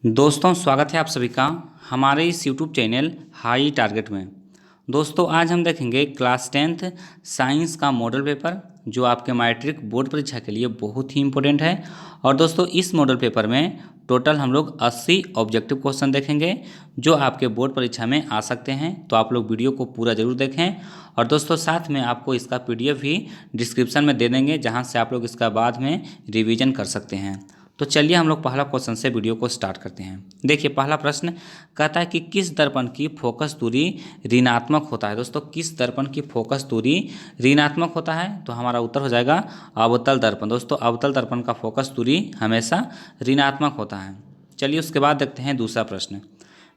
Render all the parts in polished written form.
दोस्तों स्वागत है आप सभी का हमारे इस यूट्यूब चैनल हाई टारगेट में। दोस्तों आज हम देखेंगे क्लास 10th साइंस का मॉडल पेपर जो आपके मैट्रिक बोर्ड परीक्षा के लिए बहुत ही इंपॉर्टेंट है। और दोस्तों इस मॉडल पेपर में टोटल हम लोग 80 ऑब्जेक्टिव क्वेश्चन देखेंगे जो आपके बोर्ड परीक्षा में आ सकते हैं। तो आप लोग वीडियो को पूरा जरूर देखें। और दोस्तों साथ में आपको इसका पीडीएफ भी डिस्क्रिप्शन में दे देंगे जहां से आप लोग इसका बाद में रिवीजन कर सकते हैं। तो चलिए हम लोग पहला क्वेश्चन से वीडियो को स्टार्ट करते हैं। देखिए पहला प्रश्न कहता है कि किस दर्पण की फोकस दूरी ऋणात्मक होता है। दोस्तों किस दर्पण की फोकस दूरी ऋणात्मक होता है तो हमारा उत्तर हो जाएगा अवतल दर्पण। दोस्तों अवतल दर्पण का फोकस दूरी हमेशा ऋणात्मक होता है। चलिए उसके बाद देखते हैं दूसरा प्रश्न।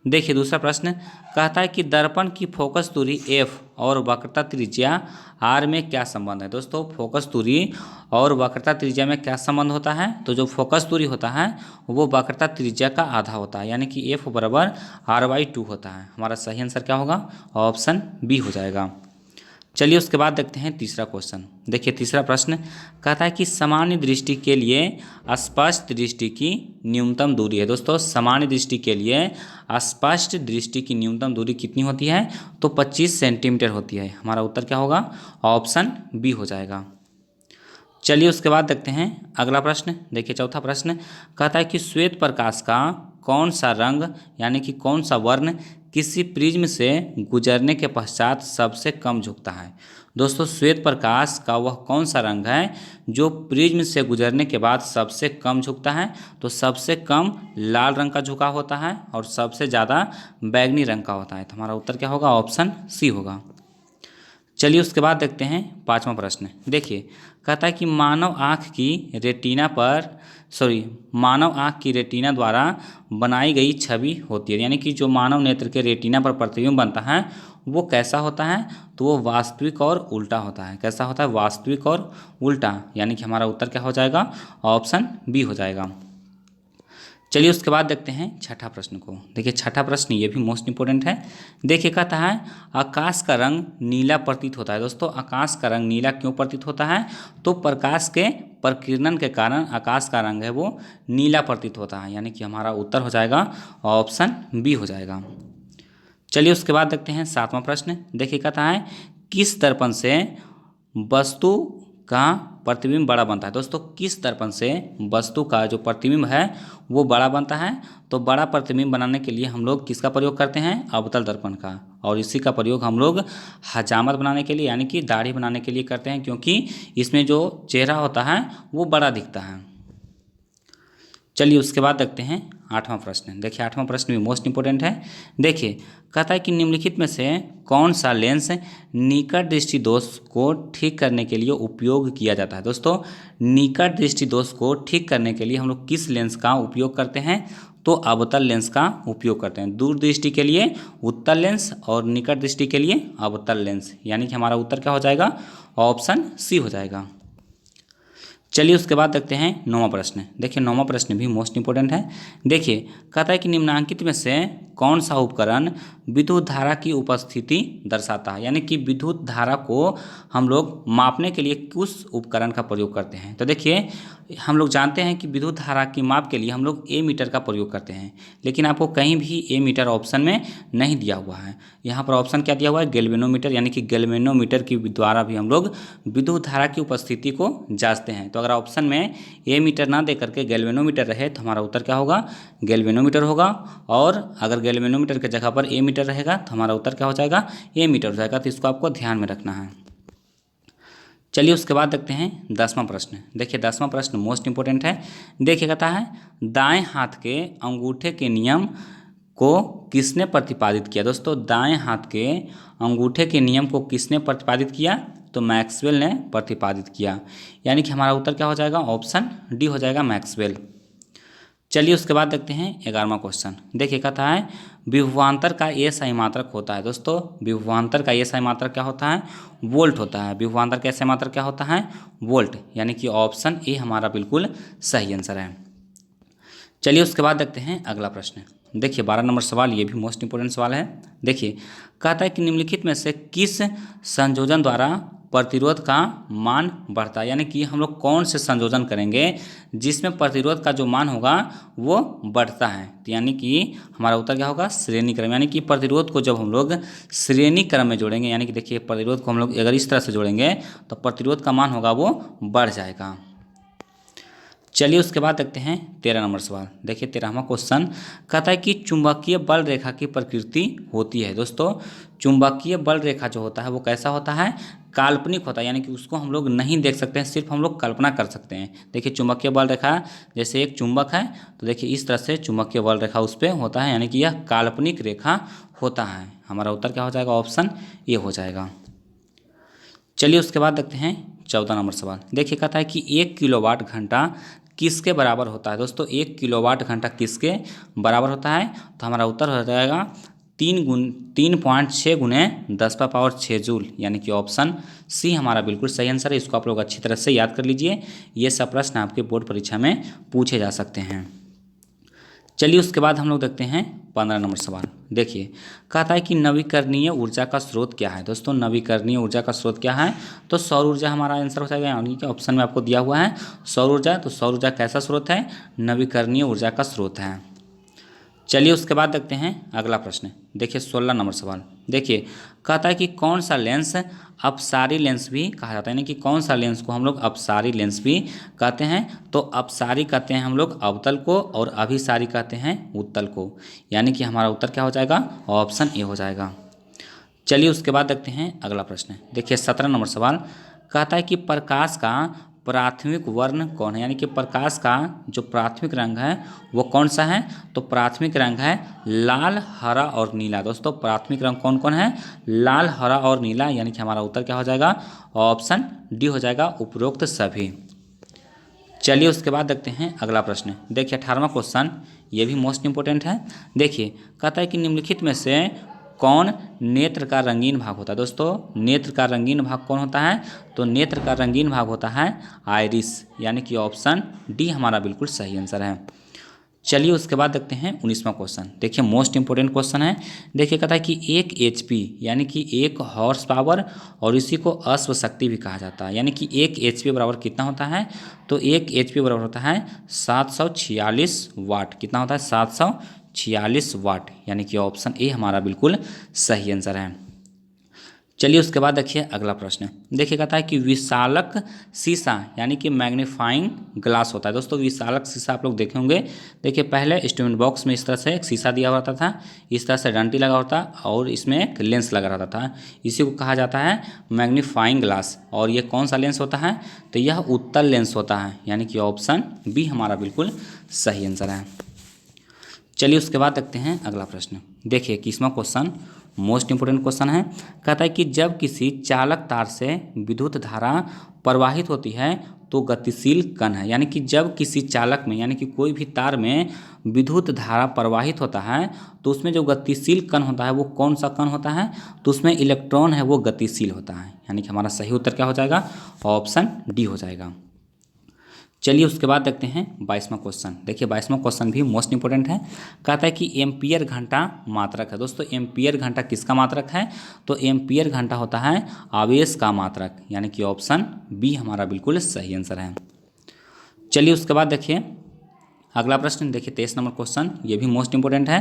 देखिए दूसरा प्रश्न कहता है कि दर्पण की फोकस दूरी f और वक्रता त्रिज्या r में क्या संबंध है। दोस्तों फोकस दूरी और वक्रता त्रिज्या में क्या संबंध होता है तो जो फोकस दूरी होता है वो वक्रता त्रिज्या का आधा होता है यानी कि f बराबर r/2 होता है। हमारा सही आंसर क्या होगा ऑप्शन बी हो जाएगा। चलिए उसके बाद देखते हैं तीसरा क्वेश्चन। देखिए तीसरा प्रश्न कहता है कि सामान्य दृष्टि के लिए स्पष्ट दृष्टि की न्यूनतम दूरी है। दोस्तों सामान्य दृष्टि के लिए स्पष्ट दृष्टि की न्यूनतम दूरी कितनी होती है तो 25 सेंटीमीटर होती है। हमारा उत्तर क्या होगा ऑप्शन बी हो जाएगा। चलिए उसके बाद देखते हैं अगला प्रश्न। देखिए चौथा प्रश्न कहता है कि श्वेत प्रकाश का कौन सा रंग यानी कि कौन सा वर्ण किसी प्रिज्म से गुजरने के पश्चात सबसे कम झुकता है। दोस्तों श्वेत प्रकाश का वह कौन सा रंग है जो प्रिज्म से गुजरने के बाद सबसे कम झुकता है तो सबसे कम लाल रंग का झुकाव होता है और सबसे ज़्यादा बैंगनी रंग का होता है। तो हमारा उत्तर क्या होगा ऑप्शन सी होगा। चलिए उसके बाद देखते हैं पांचवा प्रश्न। देखिए कहता है कि मानव आँख की रेटिना द्वारा बनाई गई छवि होती है यानी कि जो मानव नेत्र के रेटिना पर प्रतिबिंब बनता है वो कैसा होता है तो वो वास्तविक और उल्टा होता है। कैसा होता है वास्तविक और उल्टा यानी कि हमारा उत्तर क्या हो जाएगा ऑप्शन बी हो जाएगा। चलिए उसके बाद देखते हैं छठा प्रश्न को। देखिए छठा प्रश्न ये भी मोस्ट इंपॉर्टेंट है। देखिए कहता है आकाश का रंग नीला प्रतीत होता है। दोस्तों आकाश का रंग नीला क्यों प्रतीत होता है तो प्रकाश के प्रकीर्णन के कारण आकाश का रंग है वो नीला प्रतीत होता है यानी कि हमारा उत्तर हो जाएगा ऑप्शन बी हो जाएगा। चलिए उसके बाद देखते हैं सातवां प्रश्न। देखिए कहता है किस दर्पण से वस्तु का प्रतिबिंब बड़ा बनता है। दोस्तों किस दर्पण से वस्तु का जो प्रतिबिंब है वो बड़ा बनता है तो बड़ा प्रतिबिंब बनाने के लिए हम लोग किसका प्रयोग करते हैं अवतल दर्पण का। और इसी का प्रयोग हम लोग हजामत बनाने के लिए यानी कि दाढ़ी बनाने के लिए करते हैं क्योंकि इसमें जो चेहरा होता है वो बड़ा दिखता है। चलिए उसके बाद देखते हैं आठवां प्रश्न। देखिए आठवां प्रश्न भी मोस्ट इंपॉर्टेंट है। देखिए कहता है कि निम्नलिखित में से कौन सा लेंस निकट दृष्टि दोष को ठीक करने के लिए उपयोग किया जाता है। दोस्तों निकट दृष्टि दोष को ठीक करने के लिए हम लोग किस लेंस का उपयोग करते हैं तो अवतल लेंस का उपयोग करते हैं। दूर दृष्टि के लिए उत्तल लेंस और निकट दृष्टि के लिए अवतल लेंस यानी कि हमारा उत्तर क्या हो जाएगा ऑप्शन सी हो जाएगा। चलिए उसके बाद देखते हैं नौवां प्रश्न। देखिए नौवां प्रश्न भी मोस्ट इंपॉर्टेंट है। देखिए कहता है कि निम्नांकित में से कौन सा उपकरण विद्युत धारा की उपस्थिति दर्शाता है यानी कि विद्युत धारा को हम लोग मापने के लिए किस उपकरण का प्रयोग करते हैं। तो देखिए हम लोग जानते हैं कि विद्युत धारा की माप के लिए हम लोग ए मीटर का प्रयोग करते हैं लेकिन आपको कहीं भी ए मीटर ऑप्शन में नहीं दिया हुआ है। यहाँ पर ऑप्शन क्या दिया हुआ है गैल्वेनोमीटर यानी कि गैल्वेनोमीटर के द्वारा भी हम लोग विद्युत धारा की उपस्थिति को जांचते हैं। तो अगर ऑप्शन में ए मीटर ना दे करके गैल्वेनोमीटर रहे तो हमारा उत्तर क्या होगा गैल्वेनोमीटर होगा। और अगर गैल्वेनोमीटर के जगह पर ए मीटर रहेगा तो हमारा उत्तर क्या हो जाएगा ए मीटर हो जाएगा। तो इसको आपको ध्यान में रखना है। चलिए उसके बाद देखते हैं 10वां प्रश्न। देखिए 10वां प्रश्न मोस्ट इंपॉर्टेंट है। देखिए कहता है दाएं हाथ के अंगूठे के नियम को किसने प्रतिपादित किया। दोस्तों दाएं हाथ के अंगूठे के नियम को किसने प्रतिपादित किया तो मैक्सवेल ने प्रतिपादित किया यानी कि हमारा उत्तर क्या हो जाएगा ऑप्शन डी हो जाएगा मैक्सवेल। चलिए उसके बाद देखते हैं 11वां क्वेश्चन। देखिए कहता है विभवांतर का ये सही मात्रक होता है। दोस्तों विभवांतर का ये सही मात्रक क्या होता है वोल्ट होता है। विभवांतर का सही मात्रक क्या होता है वोल्ट यानी कि ऑप्शन ए हमारा बिल्कुल सही आंसर है। चलिए उसके बाद देखते हैं अगला प्रश्न। देखिए 12 नंबर सवाल ये भी मोस्ट इंपॉर्टेंट सवाल है। देखिए कहता है कि निम्नलिखित में से किस संयोजन द्वारा प्रतिरोध का मान बढ़ता है, यानी कि हम लोग कौन से संयोजन करेंगे जिसमें प्रतिरोध का जो मान होगा वो बढ़ता है। तो यानी कि हमारा उत्तर क्या होगा, श्रेणी क्रम। यानी कि प्रतिरोध को जब हम लोग श्रेणी क्रम में जोड़ेंगे, यानी कि देखिए प्रतिरोध को हम लोग अगर इस तरह से जोड़ेंगे तो प्रतिरोध का मान होगा वो बढ़ जाएगा। चलिए उसके बाद देखते हैं 13 नंबर सवाल। देखिए 13वां क्वेश्चन कहता है कि चुंबकीय बल रेखा की प्रकृति होती है। दोस्तों चुंबकीय बल रेखा जो होता है वो कैसा होता है, काल्पनिक होता है, यानी कि उसको हम लोग नहीं देख सकते हैं, सिर्फ हम लोग कल्पना कर सकते हैं। देखिए चुंबकीय बल रेखा जैसे एक चुंबक है तो देखिए इस तरह से चुंबकीय बल रेखा उस पर होता है, यानी कि यह काल्पनिक रेखा होता है। हमारा उत्तर क्या हो जाएगा, ऑप्शन ए हो जाएगा। चलिए उसके बाद देखते हैं 14 नंबर सवाल। देखिए कहता है कि 1 किलोवाट घंटा किसके बराबर होता है। दोस्तों 1 किलोवाट घंटा किसके बराबर होता है, तो हमारा उत्तर हो जाएगा 3.6 गुने 10⁻6 जूल, यानी कि ऑप्शन सी हमारा बिल्कुल सही आंसर है। इसको आप लोग अच्छी तरह से याद कर लीजिए, ये सब प्रश्न आपके बोर्ड परीक्षा में पूछे जा सकते हैं। चलिए उसके बाद हम लोग देखते हैं 15 नंबर सवाल। देखिए कहता है कि नवीकरणीय ऊर्जा का स्रोत क्या है। दोस्तों नवीकरणीय ऊर्जा का स्रोत क्या है, तो सौर ऊर्जा हमारा आंसर हो जाएगा, यानी कि ऑप्शन में आपको दिया हुआ है सौर ऊर्जा। तो सौर ऊर्जा कैसा स्रोत है, नवीकरणीय ऊर्जा का स्रोत है। चलिए उसके बाद देखते हैं अगला प्रश्न। देखिए 16 नंबर सवाल। देखिए कहता है कि कौन सा लेंस अपसारी लेंस भी कहा जाता है, यानी कि कौन सा लेंस को हम लोग अपसारी लेंस भी कहते हैं। तो अपसारी कहते हैं हम लोग अवतल को, और अभिसारी कहते हैं उत्तल को, यानी कि हमारा उत्तर क्या हो जाएगा, ऑप्शन ए हो जाएगा। चलिए उसके बाद देखते हैं अगला प्रश्न। देखिए 17 नंबर सवाल कहता है कि प्रकाश का प्राथमिक वर्ण कौन है, यानी कि प्रकाश का जो प्राथमिक रंग है वो कौन सा है, तो प्राथमिक रंग है लाल, हरा और नीला। दोस्तों प्राथमिक रंग कौन कौन है, लाल, हरा और नीला, यानी कि हमारा उत्तर क्या हो जाएगा, ऑप्शन डी हो जाएगा, उपरोक्त सभी। चलिए उसके बाद देखते हैं अगला प्रश्न। देखिए 18वां क्वेश्चन, ये भी मोस्ट इंपोर्टेंट है। देखिए कहता है कि निम्नलिखित में से कौन नेत्र का रंगीन भाग होता है। दोस्तों नेत्र का रंगीन भाग कौन होता है, तो नेत्र का रंगीन भाग होता है आइरिस, यानी कि ऑप्शन डी हमारा बिल्कुल सही आंसर है। चलिए उसके बाद देखते हैं 19वां क्वेश्चन। देखिए मोस्ट इंपोर्टेंट क्वेश्चन है। देखिए कहता है कि 1 HP यानी कि 1 हॉर्स पावर, और इसी को अश्व शक्ति भी कहा जाता है, यानी कि 1 HP बराबर कितना होता है, तो 1 HP बराबर होता है 746 वाट। कितना होता है, 746 वाट, यानी कि ऑप्शन ए हमारा बिल्कुल सही आंसर है। चलिए उसके बाद देखिए अगला प्रश्न। देखिए कहता है कि विशालक शीशा यानी कि मैग्नीफाइंग ग्लास होता है। दोस्तों विशालक शीशा आप लोग देखे होंगे। देखिए पहले इंस्ट्रूमेंट बॉक्स में इस तरह से एक शीशा दिया होता था, इस तरह से डंटी लगा होता और इसमें एक लेंस लगा रहता था, इसी को कहा जाता है मैग्नीफाइंग ग्लास। और ये कौन सा लेंस होता है, तो यह उत्तल लेंस होता है, यानी कि ऑप्शन बी हमारा बिल्कुल सही आंसर है। चलिए उसके बाद देखते हैं अगला प्रश्न। देखिए 21वां क्वेश्चन मोस्ट इंपोर्टेंट क्वेश्चन है। कहता है कि जब किसी चालक तार से विद्युत धारा प्रवाहित होती है तो गतिशील कण है, यानी कि जब किसी चालक में यानी कि कोई भी तार में विद्युत धारा प्रवाहित होता है तो उसमें जो गतिशील कण होता है वो कौन सा कण होता है, तो उसमें इलेक्ट्रॉन है वो गतिशील होता है, यानी कि हमारा सही उत्तर क्या हो जाएगा, ऑप्शन डी हो जाएगा। चलिए उसके बाद देखते हैं 22वां क्वेश्चन। देखिए 22वां क्वेश्चन भी मोस्ट इंपोर्टेंट है। कहता है कि एम्पियर घंटा मात्रक है। दोस्तों एम्पियर घंटा किसका मात्रक है, तो एम्पियर घंटा होता है आवेश का मात्रक, यानी कि ऑप्शन बी हमारा बिल्कुल सही आंसर है। चलिए उसके बाद देखिए अगला प्रश्न। देखिए 23 नंबर क्वेश्चन, ये भी मोस्ट इंपोर्टेंट है।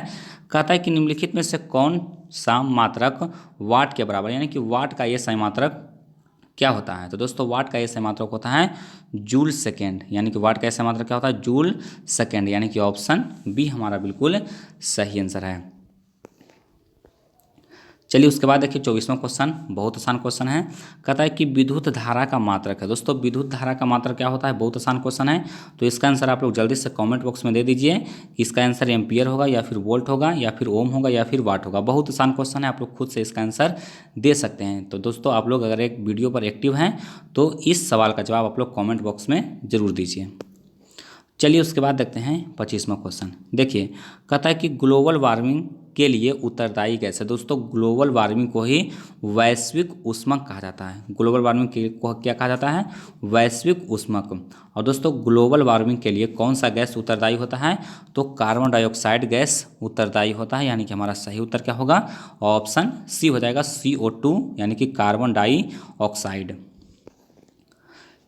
कहता है कि निम्नलिखित में से कौन सा मात्रक वाट के बराबर, यानी कि वाट का ये सही मात्रक क्या होता है, तो दोस्तों वाट का ऐसा मात्रक होता है जूल सेकेंड, यानी कि वाट का ऐसा मात्रक क्या होता है, जूल सेकेंड, यानी कि ऑप्शन बी हमारा बिल्कुल सही आंसर है। चलिए उसके बाद देखिए 24वां क्वेश्चन, बहुत आसान क्वेश्चन है। कहता है कि विद्युत धारा का मात्रक है। दोस्तों विद्युत धारा का मात्रक क्या होता है, बहुत आसान क्वेश्चन है, तो इसका आंसर आप लोग जल्दी से कमेंट बॉक्स में दे दीजिए। इसका आंसर एम्पियर होगा या फिर वोल्ट होगा या फिर ओम होगा या फिर वाट होगा। बहुत आसान क्वेश्चन है, आप लोग खुद से इसका आंसर दे सकते हैं। तो दोस्तों आप लोग अगर एक वीडियो पर एक्टिव हैं तो इस सवाल का जवाब आप लोग कॉमेंट बॉक्स में जरूर दीजिए। चलिए उसके बाद देखते हैं 25वां क्वेश्चन। देखिए कहता है कि ग्लोबल वार्मिंग के लिए उत्तरदायी गैस है। दोस्तों ग्लोबल वार्मिंग को ही वैश्विक ऊष्मक कहा जाता है। ग्लोबल वार्मिंग को क्या कहा जाता है? वैश्विक ऊष्मक। और दोस्तों ग्लोबल वार्मिंग के लिए कौन सा गैस उत्तरदायी होता है? तो कार्बन डाइऑक्साइड गैस उत्तरदायी होता है, यानी कि हमारा सही उत्तर क्या होगा? ऑप्शन सी हो जाएगा, CO2 यानी कि कार्बन डाइऑक्साइड।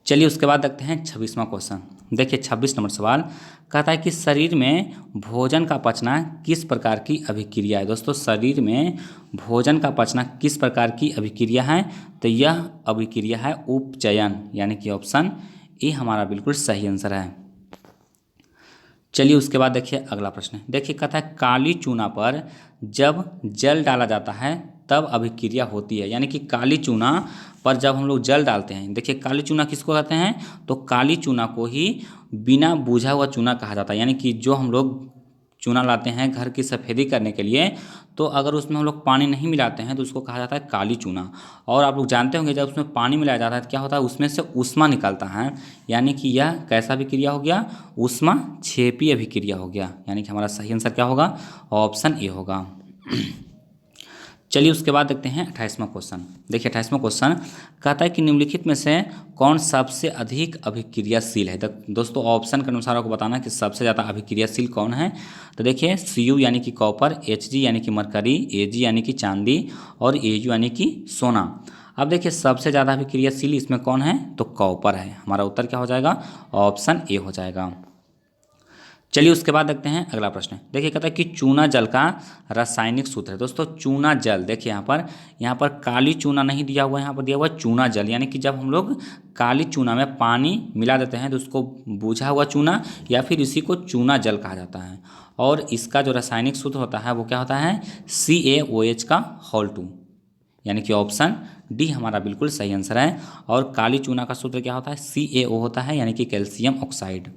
चलिए उसके बाद देखते हैं 26वां क्वेश्चन। देखिए 26 नंबर सवाल कहता है कि शरीर में भोजन का पचना किस प्रकार की अभिक्रिया है? दोस्तों शरीर में भोजन का पचना किस प्रकार की अभिक्रिया है? तो यह अभिक्रिया है उपचयन, यानी कि ऑप्शन ए हमारा बिल्कुल सही आंसर है। चलिए उसके बाद देखिए अगला प्रश्न। देखिए कहता है काली चूना पर जब जल डाला जाता है तब अभिक्रिया होती है, यानी कि काली चूना पर जब हम लोग जल डालते हैं, देखिए काली चूना किसको कहते हैं? तो काली चूना को ही बिना बुझा हुआ चूना कहा जाता है, यानी कि जो हम लोग चूना लाते हैं घर की सफ़ेदी करने के लिए, तो अगर उसमें हम लोग पानी नहीं मिलाते हैं तो उसको कहा जाता है काली चूना। और आप लोग जानते होंगे जब उसमें पानी मिलाया जाता है तो क्या होता है? उसमें से ऊष्मा निकलता है, यानी कि यह कैसा अभिक्रिया हो गया? ऊष्मा क्षेपी अभिक्रिया हो गया, यानी कि हमारा सही आंसर क्या होगा? ऑप्शन ए होगा। चलिए उसके बाद देखते हैं 28वां क्वेश्चन। देखिए 28वां क्वेश्चन कहता है कि निम्नलिखित में से कौन सबसे अधिक अभिक्रियाशील है? दोस्तों ऑप्शन के अनुसार आपको बताना कि सबसे ज़्यादा अभिक्रियाशील कौन है। तो देखिए Cu यानी कि कॉपर, Hg यानी कि मरकरी, Ag यानी कि चांदी और Au यानी कि सोना। अब देखिए सबसे ज़्यादा अभिक्रियाशील इसमें कौन है? तो कॉपर है। हमारा उत्तर क्या हो जाएगा? ऑप्शन ए हो जाएगा। चलिए उसके बाद देखते हैं अगला प्रश्न। देखिए कहता है कि चूना जल का रासायनिक सूत्र है। दोस्तों चूना जल, देखिए यहाँ पर काली चूना नहीं दिया हुआ है, यहाँ पर दिया हुआ है चूना जल, यानी कि जब हम लोग काली चूना में पानी मिला देते हैं तो उसको बुझा हुआ चूना या फिर इसी को चूना जल कहा जाता है। और इसका जो रासायनिक सूत्र होता है वो क्या होता है? CaOH का होल 2, यानी कि ऑप्शन डी हमारा बिल्कुल सही आंसर है। और काली चूना का सूत्र क्या होता है? CaO होता है, यानी कि कैल्शियम ऑक्साइड।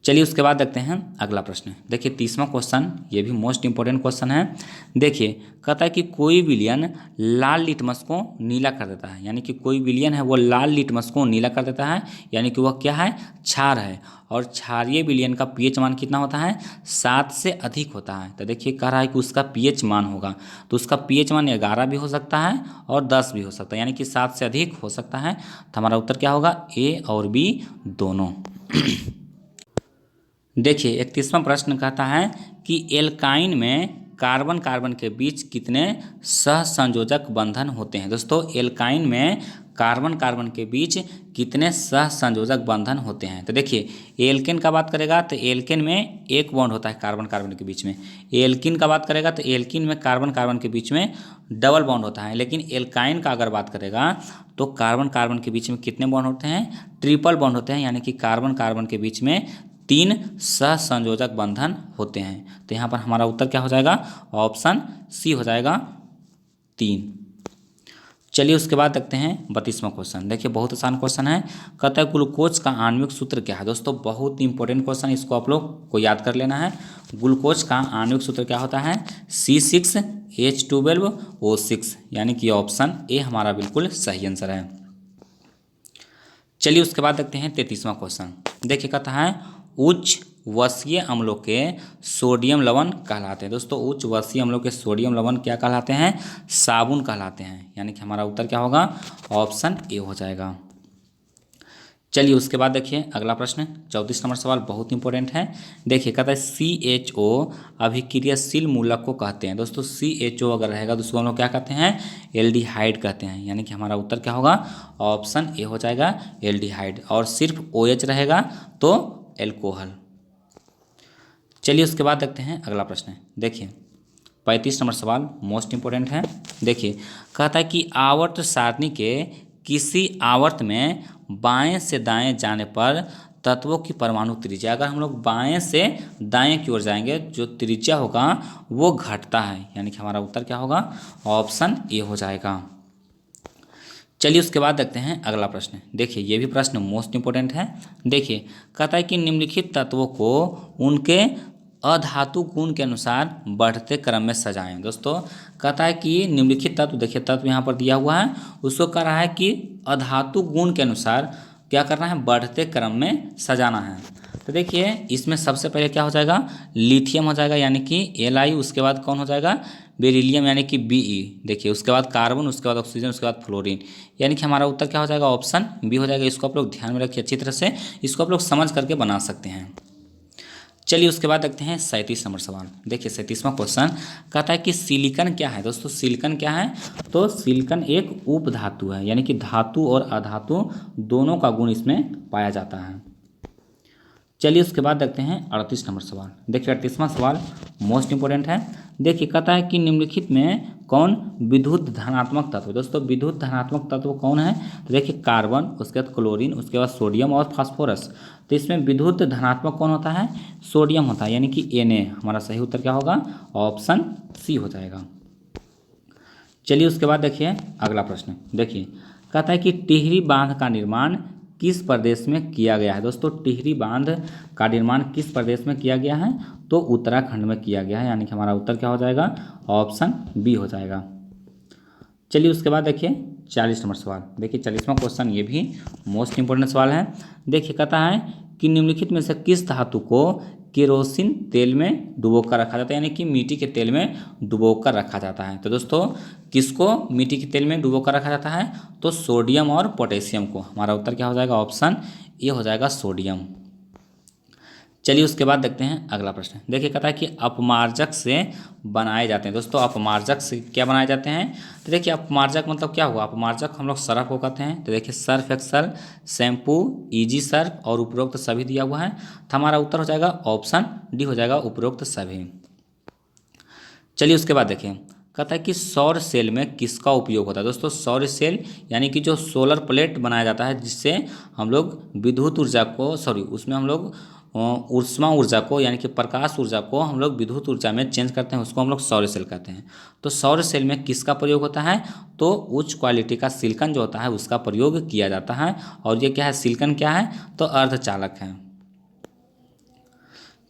चलिए उसके बाद देखते हैं अगला प्रश्न। देखिए 30वां क्वेश्चन, ये भी मोस्ट इंपॉर्टेंट क्वेश्चन है। देखिए कहता है कि कोई विलयन लाल लिटमस को नीला कर देता है, यानी कि कोई विलयन है वो लाल लिटमस को नीला कर देता है, यानी कि वह क्या है? क्षार है। और क्षारीय विलयन का pH मान कितना होता है? 7 से अधिक होता है। तो देखिए कह रहा है कि उसका pH मान होगा, तो उसका pH मान 11 भी हो सकता है और 10 भी हो सकता है, यानी कि 7 से अधिक हो सकता है। तो हमारा उत्तर क्या होगा? ए और बी दोनों। देखिए 31वां प्रश्न कहता है कि एल्काइन में कार्बन कार्बन के बीच कितने सहसंयोजक बंधन होते हैं? दोस्तों एल्काइन में कार्बन कार्बन के बीच कितने सहसंयोजक बंधन होते हैं? तो देखिए एल्केन का बात करेगा तो एल्केन में एक बॉन्ड होता है कार्बन कार्बन के बीच में। एल्किन का बात करेगा तो एल्किन में कार्बन कार्बन के बीच में डबल बॉन्ड होता है। लेकिन एल्काइन का अगर बात करेगा तो कार्बन कार्बन के बीच में कितने बॉन्ड होते हैं? ट्रिपल बॉन्ड होते हैं, यानी कि कार्बन कार्बन के बीच में 3 सहसंयोजक बंधन होते हैं। तो यहाँ पर हमारा उत्तर क्या हो जाएगा? ऑप्शन सी हो जाएगा 3। चलिए उसके बाद देखते हैं 32वां क्वेश्चन। देखिए बहुत आसान क्वेश्चन है। कहता है ग्लूकोज का आणविक सूत्र क्या है? दोस्तों बहुत इंपॉर्टेंट क्वेश्चन, इसको आप लोग को याद कर लेना है। ग्लूकोज का आणविक सूत्र क्या होता है? C6H12O6, यानी कि ऑप्शन ए हमारा बिल्कुल सही आंसर है। चलिए उसके बाद देखते हैं 33वां क्वेश्चन। देखिए कहता है उच्च वसीय अम्लों के सोडियम लवण कहलाते हैं। दोस्तों उच्च वसीय अम्लों के सोडियम लवण क्या कहलाते हैं? साबुन कहलाते हैं, यानी कि हमारा उत्तर क्या होगा? ऑप्शन ए हो जाएगा। चलिए उसके बाद देखिए अगला प्रश्न 34 नंबर सवाल बहुत इंपॉर्टेंट है। देखिए कहता है CHO अभिक्रियाशील मूलक को कहते हैं। दोस्तों CHO अगर रहेगा तो उसको हम लोग क्या कहते हैं? एल्डिहाइड कहते हैं, यानी कि हमारा उत्तर क्या होगा? ऑप्शन ए हो जाएगा एल्डिहाइड। और सिर्फ OH रहेगा तो एल्कोहल। चलिए उसके बाद देखते हैं अगला प्रश्न। देखिए 35 नंबर सवाल मोस्ट इंपॉर्टेंट है। देखिए कहता है कि आवर्त सारणी के किसी आवर्त में बाएं से दाएं जाने पर तत्वों की परमाणु त्रिज्या, अगर हम लोग बाएं से दाएं की ओर जाएंगे जो त्रिज्या होगा वो घटता है, यानी कि हमारा उत्तर क्या होगा? ऑप्शन ए हो जाएगा। चलिए उसके बाद देखते हैं अगला प्रश्न। देखिए ये भी प्रश्न मोस्ट इंपॉर्टेंट है। देखिए कहता है कि निम्नलिखित तत्वों को उनके अधातु गुण के अनुसार बढ़ते क्रम में सजाएं। दोस्तों कहता है कि निम्नलिखित तत्व, देखिए तत्व यहाँ पर दिया हुआ है, उसको कह रहा है कि अधातु गुण के अनुसार क्या करना है? बढ़ते क्रम में सजाना है। तो देखिए इसमें सबसे पहले क्या हो जाएगा, लिथियम हो जाएगा यानी कि Li, उसके बाद कौन हो जाएगा, बेरिलियम यानी कि Be, देखिए उसके बाद कार्बन, उसके बाद ऑक्सीजन, उसके बाद फ्लोरीन, यानी कि हमारा उत्तर क्या हो जाएगा, ऑप्शन बी हो जाएगा। इसको आप लोग ध्यान में रखिए अच्छी तरह से, इसको आप लोग समझ करके बना सकते हैं। चलिए उसके बाद देखते हैं 37 नंबर सवाल। देखिए 37वां क्वेश्चन कहता है कि सिलिकन क्या है। दोस्तों सिलिकन क्या है, तो सिलिकन एक उपधातु है, यानी कि धातु और अधातु दोनों का गुण इसमें पाया जाता है। चलिए उसके बाद देखते हैं 38 नंबर सवाल। देखिए 38वां सवाल मोस्ट इंपोर्टेंट है। देखिए कहता है कि निम्नलिखित में कौन विद्युत धनात्मक तत्व। दोस्तों विद्युत धनात्मक तत्व कौन है, तो देखिए कार्बन, उसके बाद क्लोरीन, उसके बाद सोडियम और फास्फोरस। तो इसमें विद्युत धनात्मक कौन होता है, सोडियम होता है, यानी कि Na। हमारा सही उत्तर क्या होगा, ऑप्शन सी हो जाएगा। चलिए उसके बाद देखिए अगला प्रश्न। देखिए कहता है कि टिहरी बांध का निर्माण किस प्रदेश में किया गया है। दोस्तों टिहरी बांध का निर्माण किस प्रदेश में किया गया है, तो उत्तराखंड में किया गया है, यानी कि हमारा उत्तर क्या हो जाएगा, ऑप्शन बी हो जाएगा। चलिए उसके बाद देखिए 40 नंबर सवाल। देखिए 40वां क्वेश्चन ये भी मोस्ट इंपोर्टेंट सवाल है। देखिए कहता है कि निम्नलिखित में से किस धातु को केरोसिन तेल में डुबोकर रखा जाता है, यानी कि मिट्टी के तेल में डुबोकर रखा जाता है। तो दोस्तों किसको मिट्टी के तेल में डुबोकर रखा जाता है, तो सोडियम और पोटेशियम को। हमारा उत्तर क्या हो जाएगा, ऑप्शन ए हो जाएगा, सोडियम। चलिए उसके बाद देखते हैं अगला प्रश्न। देखिए कहता है कि अपमार्जक से बनाए जाते हैं। दोस्तों अपमार्जक से क्या बनाए जाते हैं, तो देखिए अपमार्जक मतलब क्या हुआ, अपमार्जक हम लोग सर्फ को कहते हैं। तो देखिए Surf Excel, shampoo, easy Surf और उपरोक्त सभी दिया हुआ है। तो हमारा उत्तर हो जाएगा ऑप्शन डी हो जाएगा, उपरोक्त सभी। चलिए उसके बाद देखिए कहता है कि सौर सेल में किसका उपयोग होता है। दोस्तों सौर सेल यानी कि जो सोलर प्लेट बनाया जाता है, जिससे हम लोग विद्युत ऊर्जा को उसमें हम लोग ऊष्मा ऊर्जा को यानी कि प्रकाश ऊर्जा को हम लोग विद्युत ऊर्जा में चेंज करते हैं, उसको हम लोग सौर सेल कहते हैं। तो सौर सेल में किसका प्रयोग होता है, तो उच्च क्वालिटी का सिलिकॉन जो होता है उसका प्रयोग किया जाता है। और ये क्या है, सिलिकॉन क्या है, तो अर्धचालक है।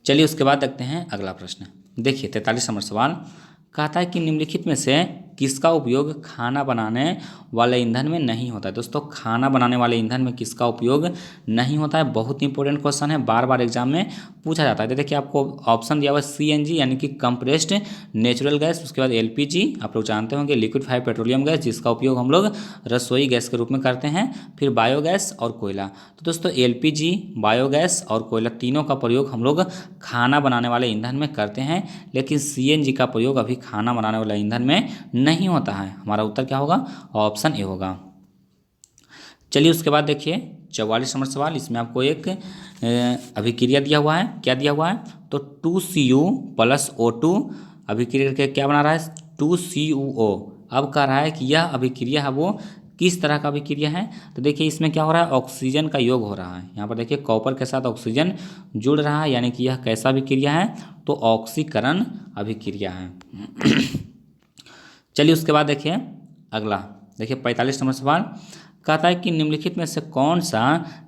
चलिए उसके बाद देखते हैं अगला प्रश्न। देखिए 43 नंबर सवाल कहता है कि निम्नलिखित में से किसका उपयोग खाना बनाने वाले ईंधन में नहीं होता है। दोस्तों खाना बनाने वाले ईंधन में किसका उपयोग नहीं होता है, बहुत इंपॉर्टेंट क्वेश्चन है, बार बार एग्जाम में पूछा जाता है। तो देखिए आपको ऑप्शन दिया हुआ है CNG यानी कि कंप्रेस्ड नेचुरल गैस, उसके बाद LPG आप लोग जानते होंगे लिक्विफाइड पेट्रोलियम गैस, जिसका उपयोग हम लोग रसोई गैस के रूप में करते हैं, फिर बायोगैस और कोयला। तो दोस्तों LPG, बायोगैस और कोयला तीनों का प्रयोग हम लोग खाना बनाने वाले ईंधन में करते हैं, लेकिन CNG का प्रयोग अभी खाना बनाने वाले ईंधन में नहीं होता है। हमारा उत्तर क्या होगा, ऑप्शन ए होगा। चलिए उसके बाद देखिए 44 नंबर सवाल। इसमें आपको एक अभिक्रिया दिया हुआ है। क्या दिया हुआ है, तो 2Cu + O2 अभिक्रिया करके क्या बना रहा है, 2CuO। अब कह रहा है कि यह अभिक्रिया है वो किस तरह का अभिक्रिया है, तो देखिए इसमें क्या हो रहा है, ऑक्सीजन का योग हो रहा है। यहाँ पर देखिए कॉपर के साथ ऑक्सीजन जुड़ रहा है, यानी कि यह कैसा अभिक्रिया है, तो ऑक्सीकरण अभिक्रिया है। चलिए उसके बाद देखिए अगला। देखिए 45 नंबर सवाल कहता है कि निम्नलिखित में से कौन सा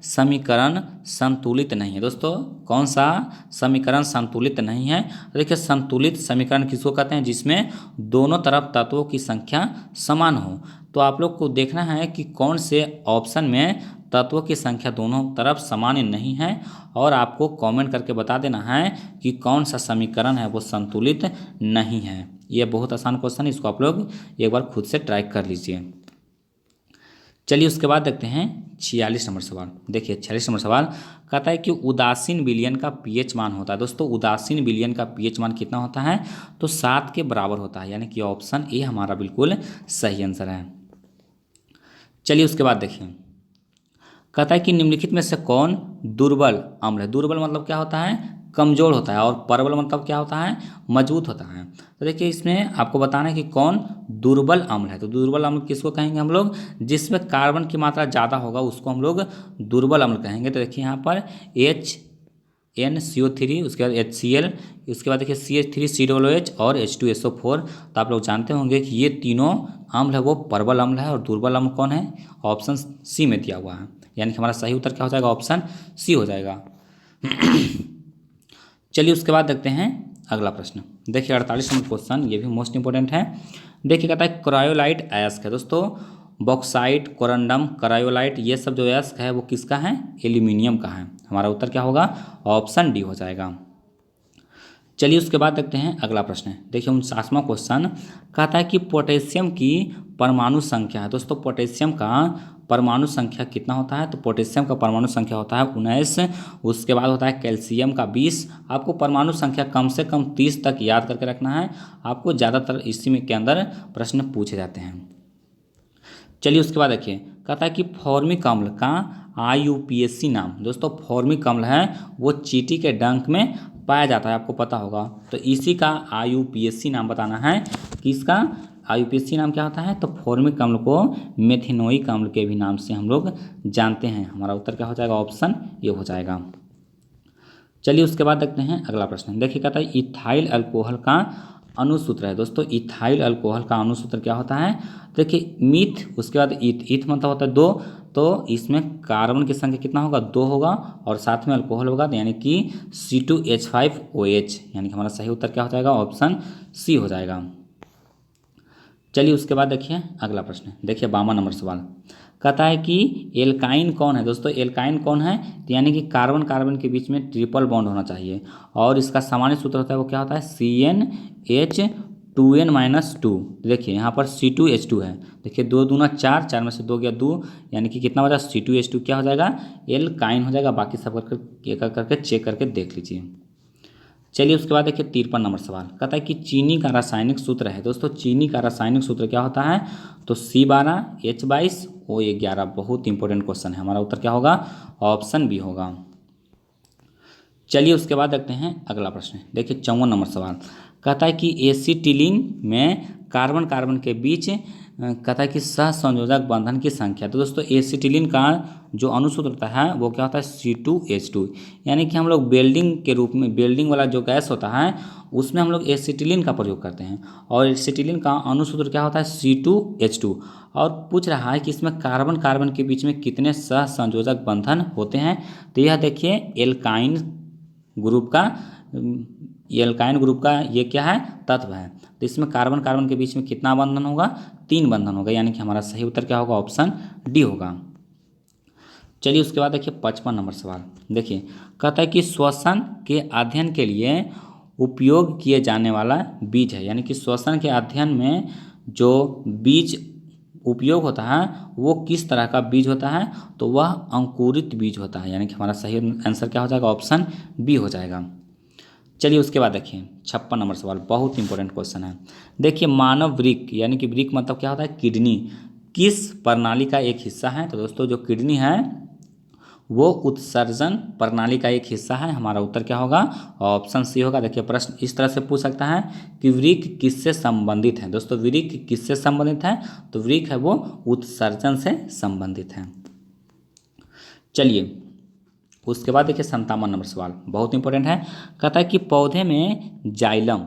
समीकरण संतुलित नहीं है। दोस्तों कौन सा समीकरण संतुलित नहीं है, तो देखिए संतुलित समीकरण किसको कहते हैं, जिसमें दोनों तरफ तत्वों की संख्या समान हो। तो आप लोग को देखना है कि कौन से ऑप्शन में तत्वों की संख्या दोनों तरफ समान नहीं है, और आपको कमेंट करके बता देना है कि कौन सा समीकरण है वो संतुलित नहीं है। ये बहुत आसान क्वेश्चन है, इसको आप लोग एक बार खुद से ट्राई कर लीजिए। चलिए उसके बाद देखते हैं 46 नंबर सवाल। देखिए 46 नंबर सवाल कहता है कि उदासीन विलयन का pH मान होता है। दोस्तों उदासीन विलयन का pH मान कितना होता है, तो 7 के बराबर होता है, यानी कि ऑप्शन ए हमारा बिल्कुल सही आंसर है। चलिए उसके बाद देखिए कहता है कि निम्नलिखित में से कौन दुर्बल अम्ल है। दुर्बल मतलब क्या होता है, कमजोर होता है, और प्रबल मतलब क्या होता है, मजबूत होता है। तो देखिए इसमें आपको बताना है कि कौन दुर्बल अम्ल है। तो दुर्बल अम्ल किसको कहेंगे हम लोग, जिसमें कार्बन की मात्रा ज़्यादा होगा उसको हम लोग दुर्बल अम्ल कहेंगे। तो देखिए यहाँ पर HNCO3, उसके बाद HCl, उसके बाद देखिए CH3COOH और H2SO4। तो आप लोग जानते होंगे कि ये तीनों अम्ल है वो प्रबल अम्ल है, और दुर्बल अम्ल कौन है, ऑप्शन सी में दिया हुआ है, यानी कि हमारा सही उत्तर क्या हो जाएगा, ऑप्शन सी हो जाएगा। चलिए उसके बाद देखते हैं अगला प्रश्न। देखिए 48 नंबर क्वेश्चन, ये भी मोस्ट इंपोर्टेंट है। देखिए कहता है क्रायोलाइट अयस्क है। दोस्तों बॉक्साइट, कोरंडम, करायोलाइट, ये सब जो अयस्क है वो किसका है? एल्यूमिनियम का है। हमारा उत्तर क्या होगा? ऑप्शन डी हो जाएगा। चलिए उसके बाद देखते हैं अगला प्रश्न। देखिए 49वां क्वेश्चन कहता है कि पोटेशियम की परमाणु संख्या है। दोस्तों पोटेशियम का परमाणु संख्या कितना होता है? तो पोटेशियम का परमाणु संख्या होता है 19। उसके बाद होता है कैल्शियम का 20। आपको परमाणु संख्या कम से कम 30 तक याद करके रखना है। आपको ज़्यादातर इसी में के अंदर प्रश्न पूछे जाते हैं। चलिए उसके बाद देखिए कहता है कि फॉर्मिक अम्ल का IUPAC नाम। दोस्तों फॉर्मिक अम्ल है वो चींटी के डंक में पाया जाता है, आपको पता होगा। तो इसी का IUPAC नाम बताना है कि इसका IUPAC नाम क्या होता है? तो फॉर्मिक अम्ल को मेथिनोइक अम्ल के भी नाम से हम लोग जानते हैं। हमारा उत्तर क्या हो जाएगा? ऑप्शन ये हो जाएगा। चलिए उसके बाद देखते हैं अगला प्रश्न। देखिए कहता है इथाइल अल्कोहल का अणुसूत्र है। दोस्तों इथाइल अल्कोहल का अणुसूत्र क्या होता है? देखिए मीथ, उसके बाद ईथ मतलब होता है 2। तो इसमें कार्बन की संख्या कितना होगा? 2 होगा और साथ में अल्कोहल होगा, तो यानी कि C2H5OH, यानी कि हमारा सही उत्तर क्या हो जाएगा? ऑप्शन सी हो जाएगा। चलिए उसके बाद देखिए अगला प्रश्न। देखिए 52 नंबर सवाल कहता है कि एल्काइन कौन है? दोस्तों एल्काइन कौन है? तो यानी कि कार्बन कार्बन के बीच में ट्रिपल बॉन्ड होना चाहिए और इसका सामान्य सूत्र होता है वो क्या होता है? CnH2n-2। देखिए यहाँ पर C2H2 है। देखिए 2 दूना 4, 4 में से 2 गया 2, यानी कि कितना बचा? C2H2 क्या हो जाएगा? एल्काइन हो जाएगा। बाकी सब करके चेक करके देख लीजिए। चलिए उसके बाद देखिए 53 नंबर सवाल कहता है कि चीनी का रासायनिक सूत्र है। दोस्तों चीनी का रासायनिक सूत्र क्या होता है? तो C12H22O11। बहुत इंपॉर्टेंट क्वेश्चन है। हमारा उत्तर क्या होगा? ऑप्शन बी होगा। चलिए उसके बाद देखते हैं अगला प्रश्न। देखिए 54 नंबर सवाल कहता है कि एसिटिलीन में कार्बन कार्बन के बीच कहता है कि सहसंयोजक बंधन की संख्या। तो दोस्तों एसिटिलीन का जो अणुसूत्र होता है वो क्या होता है? C2H2। यानी कि हम लोग वेल्डिंग के रूप में, वेल्डिंग वाला जो गैस होता है उसमें हम लोग एसिटिलीन का प्रयोग करते हैं और एसिटिलीन का अणुसूत्र क्या होता है? C2H2। और पूछ रहा है कि इसमें कार्बन कार्बन के बीच में कितने सहसंयोजक बंधन होते हैं? तो यह देखिए एल्काइन ग्रुप का, एल्काइन ग्रुप का ये क्या है? तत्व है। तो इसमें कार्बन कार्बन के बीच में कितना बंधन होगा? 3 बंधन होगा, यानी कि हमारा सही उत्तर क्या होगा? ऑप्शन डी होगा। चलिए उसके बाद देखिए 55 नंबर सवाल। देखिए कहता है कि श्वसन के अध्ययन के लिए उपयोग किए जाने वाला बीज है। यानी कि श्वसन के अध्ययन में जो बीज उपयोग होता है वो किस तरह का बीज होता है? तो वह अंकुरित बीज होता है, यानी कि हमारा सही आंसर क्या हो जाएगा? ऑप्शन बी हो जाएगा। चलिए उसके बाद देखिए 56 नंबर सवाल, बहुत इंपॉर्टेंट क्वेश्चन है। देखिए मानव वृक्क, यानी कि वृक्क मतलब क्या होता है? किडनी, किस प्रणाली का एक हिस्सा है? तो दोस्तों जो किडनी है वो उत्सर्जन प्रणाली का एक हिस्सा है। हमारा उत्तर क्या होगा? ऑप्शन सी होगा। देखिए प्रश्न इस तरह से पूछ सकता है कि वृक्क किससे संबंधित है? दोस्तों वृक्क किससे संबंधित है? तो वृक्क है वो उत्सर्जन से संबंधित है। चलिए उसके बाद देखिए 57 नंबर सवाल, बहुत इंपॉर्टेंट है। कहता है कि पौधे में जाइलम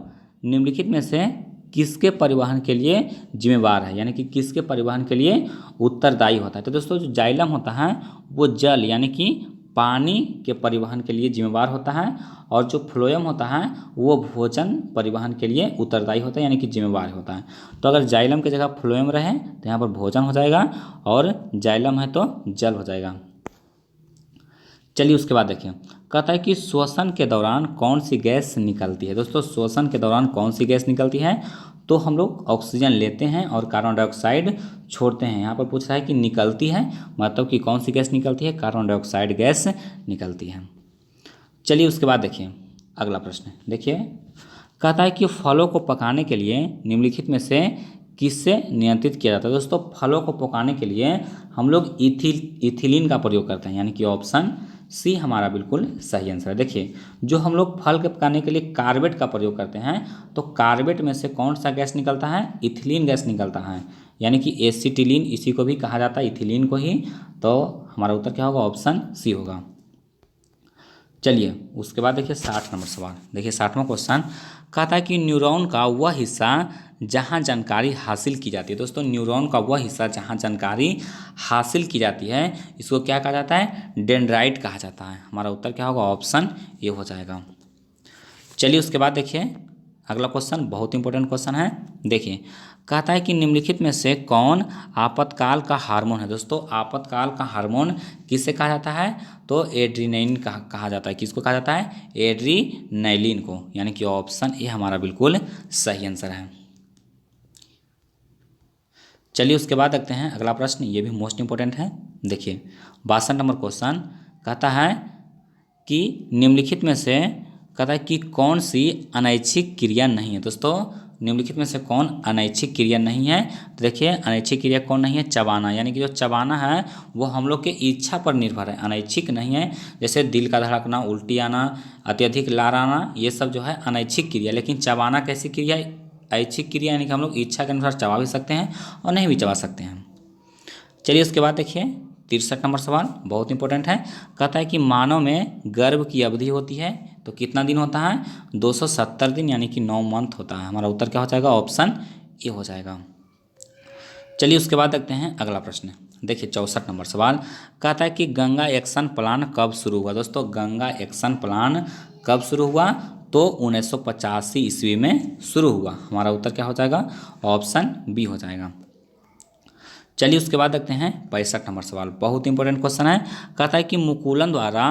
निम्नलिखित में से किसके परिवहन के लिए जिम्मेवार है? यानी कि किसके परिवहन के लिए उत्तरदायी होता है? तो दोस्तों जो जाइलम होता है वो जल यानी कि पानी के परिवहन के लिए जिम्मेवार होता है और जो फ्लोएम होता है वो भोजन परिवहन के लिए उत्तरदायी होता है, यानी कि जिम्मेवार होता है। तो अगर जाइलम की जगह फ्लोएम रहे तो यहाँ पर भोजन हो जाएगा और जाइलम है तो जल हो जाएगा। चलिए उसके बाद देखिए कहता है कि श्वसन के दौरान कौन सी गैस निकलती है? दोस्तों श्वसन के दौरान कौन सी गैस निकलती है? तो हम लोग ऑक्सीजन लेते हैं और कार्बन डाइऑक्साइड छोड़ते हैं। यहाँ पर पूछ रहा है कि निकलती है, मतलब कि कौन सी गैस निकलती है? कार्बन डाइऑक्साइड गैस निकलती है। चलिए उसके बाद देखिए अगला प्रश्न। देखिए कहता है कि फलों को पकाने के लिए निम्नलिखित में से किससे नियंत्रित किया जाता है? दोस्तों फलों को पकाने के लिए हम लोग इथिलीन का प्रयोग करते हैं, यानी कि ऑप्शन सी हमारा बिल्कुल सही आंसर है। देखिए जो हम लोग फल के पकाने के लिए कार्बेट का प्रयोग करते हैं तो कार्बेट में से कौन सा गैस निकलता है? इथिलीन गैस निकलता है, यानी कि एसिटिलीन इसी को भी कहा जाता है, इथिलीन को ही। तो हमारा उत्तर क्या होगा? ऑप्शन सी होगा। चलिए उसके बाद देखिए 60 नंबर सवाल। देखिए 60वां क्वेश्चन कहता है कि न्यूरॉन का वह हिस्सा जहां जानकारी हासिल की जाती है। दोस्तों न्यूरॉन का वह हिस्सा जहां जानकारी हासिल की जाती है इसको क्या कहा जाता है? डेंड्राइट कहा जाता है। हमारा उत्तर क्या होगा? ऑप्शन ये हो जाएगा। चलिए उसके बाद देखिए अगला क्वेश्चन बहुत इंपॉर्टेंट क्वेश्चन है। देखिए, कहता है कि निम्नलिखित में से कौन आपातकाल का हार्मोन है। दोस्तों, आपातकाल का हार्मोन किसे कहा जाता है? तो एड्रीनालिन कहा जाता है। किसको कहा जाता है? एड्रीनालिन को, यानी कि ऑप्शन ए हमारा बिल्कुल सही आंसर है। चलिए उसके बाद देखते हैं अगला प्रश्न, ये भी मोस्ट इंपॉर्टेंट है। देखिए 62 नंबर क्वेश्चन कहता है कि निम्नलिखित में से कहता है कि कौन सी अनैच्छिक क्रिया नहीं है। दोस्तों, निम्नलिखित में से कौन अनैच्छिक क्रिया नहीं है? तो देखिए, अनैच्छिक क्रिया कौन नहीं है? चबाना, यानी कि जो चबाना है वो हम लोग के इच्छा पर निर्भर है, अनैच्छिक नहीं है। जैसे दिल का धड़कना, उल्टी आना, अत्यधिक लार आना, ये सब जो है अनैच्छिक क्रिया। लेकिन चबाना कैसी क्रिया? ऐच्छिक क्रिया, यानी कि हम लोग इच्छा के अनुसार चबा भी सकते हैं और नहीं भी चबा सकते हैं। चलिए उसके बाद देखिए 63 नंबर सवाल बहुत इंपॉर्टेंट है। कहता है कि मानव में गर्भ की अवधि होती है तो कितना दिन होता है? 270 दिन, यानी कि 9 मंथ होता है। हमारा उत्तर क्या हो जाएगा? ऑप्शन ए हो जाएगा। चलिए उसके बाद देखते हैं अगला प्रश्न। देखिए 64 नंबर सवाल कहता है कि गंगा एक्शन प्लान कब शुरू हुआ। दोस्तों, गंगा एक्शन प्लान कब शुरू हुआ? तो 1985 ईस्वी में शुरू हुआ। हमारा उत्तर क्या हो जाएगा? ऑप्शन बी हो जाएगा। चलिए उसके बाद देखते हैं 65 नंबर सवाल बहुत इंपॉर्टेंट क्वेश्चन है। कहता है कि मुकुलन द्वारा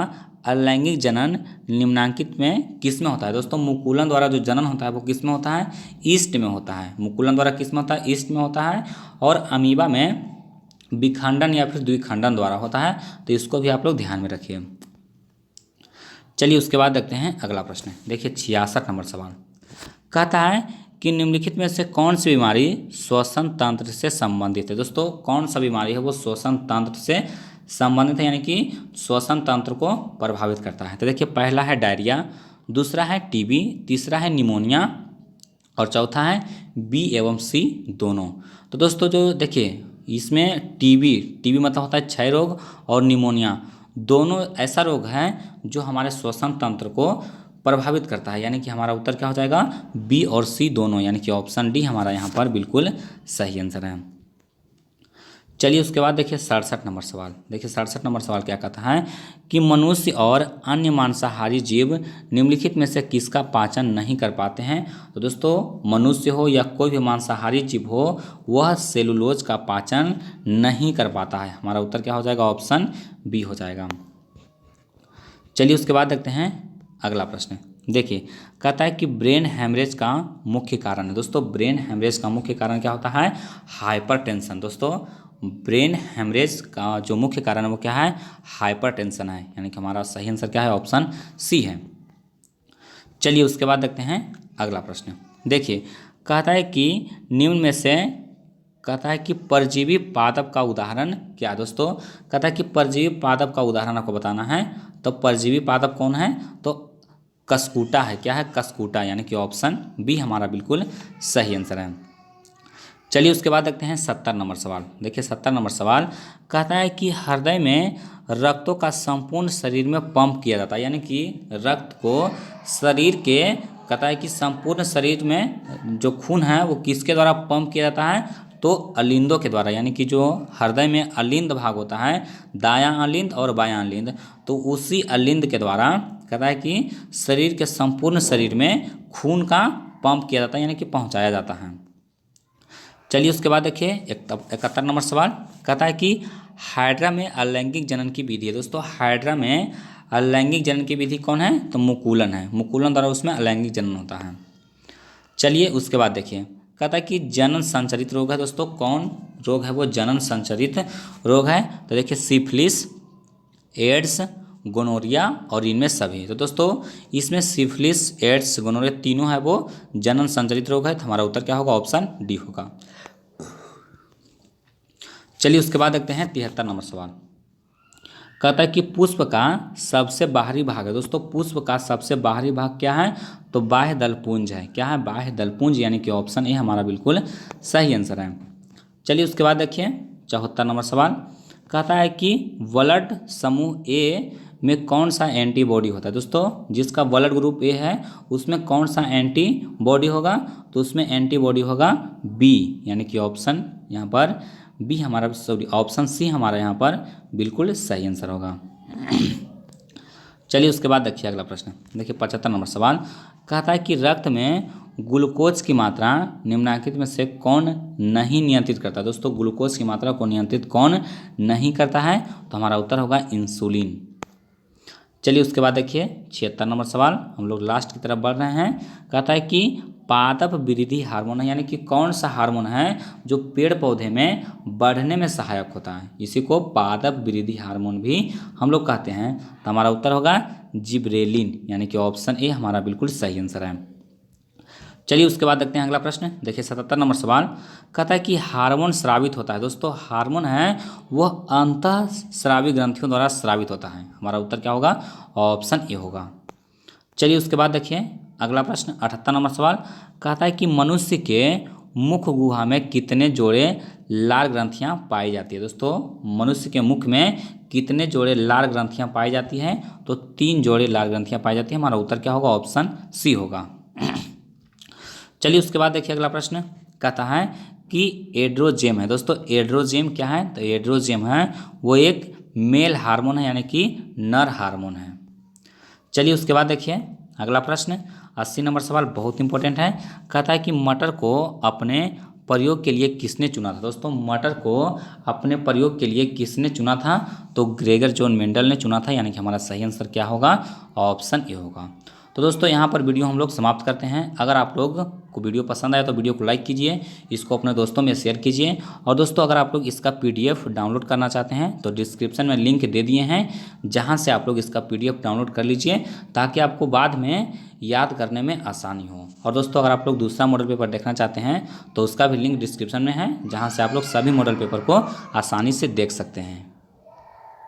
अलैंगिक जनन निम्नांकित में किस में होता है। दोस्तों, मुकुलन द्वारा जो जनन होता है वो किस में होता है? ईस्ट में होता है। मुकुलन द्वारा किस में होता है? ईस्ट में होता है। और अमीबा में विखंडन या फिर द्विखंडन द्वारा होता है। तो इसको भी आप लोग ध्यान में रखिए। चलिए उसके बाद देखते हैं अगला प्रश्न। देखिए 66 नंबर सवाल कहता है कि निम्नलिखित में से कौन सी बीमारी श्वसन तंत्र से संबंधित है। दोस्तों, कौन सा बीमारी है वो श्वसन तंत्र से संबंधित है, यानी कि श्वसन तंत्र को प्रभावित करता है। तो देखिए, पहला है डायरिया, दूसरा है टीबी, तीसरा है निमोनिया और चौथा है बी एवं सी दोनों। तो दोस्तों, जो देखिए इसमें टीबी मतलब होता है क्षय रोग, और निमोनिया दोनों ऐसा रोग है जो हमारे श्वसन तंत्र को प्रभावित करता है। यानी कि हमारा उत्तर क्या हो जाएगा? बी और सी दोनों, यानी कि ऑप्शन डी हमारा यहाँ पर बिल्कुल सही आंसर है। चलिए उसके बाद देखिए 67 नंबर सवाल। देखिए 67 नंबर सवाल क्या कहता है कि मनुष्य और अन्य मांसाहारी जीव निम्नलिखित में से किसका पाचन नहीं कर पाते हैं। तो दोस्तों, मनुष्य हो या कोई भी मांसाहारी जीव हो, वह सेलुलोज का पाचन नहीं कर पाता है। हमारा उत्तर क्या हो जाएगा? ऑप्शन बी हो जाएगा। चलिए उसके बाद देखते हैं अगला प्रश्न। देखिए, कहता है कि ब्रेन हैमरेज का मुख्य कारण है। दोस्तों, ब्रेन हैमरेज का मुख्य कारण क्या होता है? हाइपरटेंशन। दोस्तों, ब्रेन हैमरेज का जो मुख्य कारण है वो क्या है? हाइपरटेंशन है, यानी कि हमारा सही आंसर क्या है? ऑप्शन सी है। चलिए उसके बाद देखते हैं अगला प्रश्न। देखिए, कहता है कि निम्न में से कहता है कि परजीवी पादप का उदाहरण क्या है। दोस्तों, कहता है कि परजीवी पादप का उदाहरण आपको बताना है। तो परजीवी पादप कौन है? तो कसकूटा है। क्या है? कसकूटा, यानी कि ऑप्शन बी हमारा बिल्कुल सही आंसर है। चलिए उसके बाद देखते हैं 70 नंबर सवाल। देखिए 70 नंबर सवाल कहता है कि हृदय में रक्तों का संपूर्ण शरीर में पंप किया जाता है, यानी कि रक्त को शरीर के कहता है कि संपूर्ण शरीर में जो खून है वो किसके द्वारा पंप किया जाता है? तो अलिंदों के द्वारा, यानी कि जो हृदय में अलिंद भाग होता है, दायां अलिंद और बायां अलिंद, तो उसी अलिंद के द्वारा कहता है कि शरीर के संपूर्ण शरीर में खून का पंप किया जाता है, यानी कि पहुंचाया जाता है। चलिए उसके बाद देखिए 71 नंबर सवाल कहता है कि हाइड्रा में अलैंगिक जनन की विधि है। दोस्तों, हाइड्रा में अलैंगिक जनन की विधि कौन है? तो मुकुलन है। मुकुलन द्वारा उसमें अलैंगिक जनन होता है। चलिए उसके बाद देखिए, कहता है कि जनन संचरित रोग है। दोस्तों, कौन रोग है वो जनन संचरित रोग है? तो देखिए सिफिलिस, एड्स, गोनोरिया और इनमें सभी। तो दोस्तों, इसमें सिफिलिस, एड्स, गोनोरिया तीनों है वो जनन संचरित रोग है। तो हमारा उत्तर क्या होगा? ऑप्शन डी होगा। चलिए उसके बाद देखते हैं 73 नंबर सवाल। कहता है कि पुष्प का सबसे बाहरी भाग है। दोस्तों, पुष्प का सबसे बाहरी भाग क्या है? तो बाह्य दलपुंज है। क्या है? बाह्य दलपुंज, यानी कि ऑप्शन ए हमारा बिल्कुल सही आंसर है। चलिए उसके बाद देखिए 74 नंबर सवाल कहता है कि ब्लड समूह ए में कौन सा एंटीबॉडी होता है। दोस्तों, जिसका ब्लड ग्रुप ए है उसमें कौन सा एंटीबॉडी होगा? तो उसमें एंटीबॉडी होगा बी, यानी कि ऑप्शन यहाँ पर बी हमारा, सॉरी ऑप्शन सी हमारा यहाँ पर बिल्कुल सही आंसर होगा। चलिए उसके बाद देखिए अगला प्रश्न। देखिए 75 नंबर सवाल कहता है कि रक्त में ग्लूकोज की मात्रा निम्नलिखित में से कौन नहीं नियंत्रित करता है? दोस्तों ग्लूकोज की मात्रा को नियंत्रित कौन नहीं करता है? तो हमारा उत्तर होगा इंसुलिन। चलिए उसके बाद देखिए 76 नंबर सवाल, हम लोग लास्ट की तरफ बढ़ रहे हैं। कहता है कि पादप वृद्धि हार्मोन है, यानी कि कौन सा हार्मोन है जो पेड़ पौधे में बढ़ने में सहायक होता है? इसी को पादप वृद्धि हार्मोन भी हम लोग कहते हैं। तो हमारा उत्तर होगा जिब्रेलिन, यानी कि ऑप्शन ए हमारा बिल्कुल सही आंसर है। चलिए उसके बाद देखते हैं अगला प्रश्न। देखिए 77 नंबर सवाल, कहता है कि हार्मोन स्रावित होता है। दोस्तों हार्मोन है वह अंतः स्रावी ग्रंथियों द्वारा स्रावित होता है। हमारा उत्तर क्या होगा? ऑप्शन ए होगा। चलिए उसके बाद देखिए अगला प्रश्न 78 नंबर सवाल, कहता है कि मनुष्य के मुख गुहा में कितने जोड़े लाल ग्रंथियां पाई जाती है? दोस्तों मनुष्य के मुख में कितने जोड़े लाल ग्रंथियां पाई जाती हैं? तो 3 जोड़े लाल ग्रंथियां पाई जाती है। हमारा उत्तर क्या होगा? ऑप्शन सी होगा। चलिए उसके बाद देखिए अगला प्रश्न, कहता है कि एड्रोजेम है। दोस्तों एड्रोजेम क्या है? तो एड्रोजेम है वो एक मेल हार्मोन है, यानी कि नर हार्मोन है। चलिए उसके बाद देखिए अगला प्रश्न 80 नंबर सवाल बहुत इंपॉर्टेंट है। कहता है कि मटर को अपने प्रयोग के लिए किसने चुना था? दोस्तों मटर को अपने प्रयोग के लिए किसने चुना था? तो ग्रेगर जॉन मेंडल ने चुना था, यानी कि हमारा सही आंसर क्या होगा? ऑप्शन ए होगा। तो दोस्तों यहाँ पर वीडियो हम लोग समाप्त करते हैं। अगर आप लोग को वीडियो पसंद आया तो वीडियो को लाइक कीजिए, इसको अपने दोस्तों में शेयर कीजिए। और दोस्तों अगर आप लोग इसका PDF डाउनलोड करना चाहते हैं तो डिस्क्रिप्शन में लिंक दे दिए हैं, जहाँ से आप लोग इसका PDF डाउनलोड कर लीजिए, ताकि आपको बाद में याद करने में आसानी हो। और दोस्तों अगर आप लोग दूसरा मॉडल पेपर देखना चाहते हैं तो उसका भी लिंक डिस्क्रिप्शन में है, जहाँ से आप लोग सभी मॉडल पेपर को आसानी से देख सकते हैं।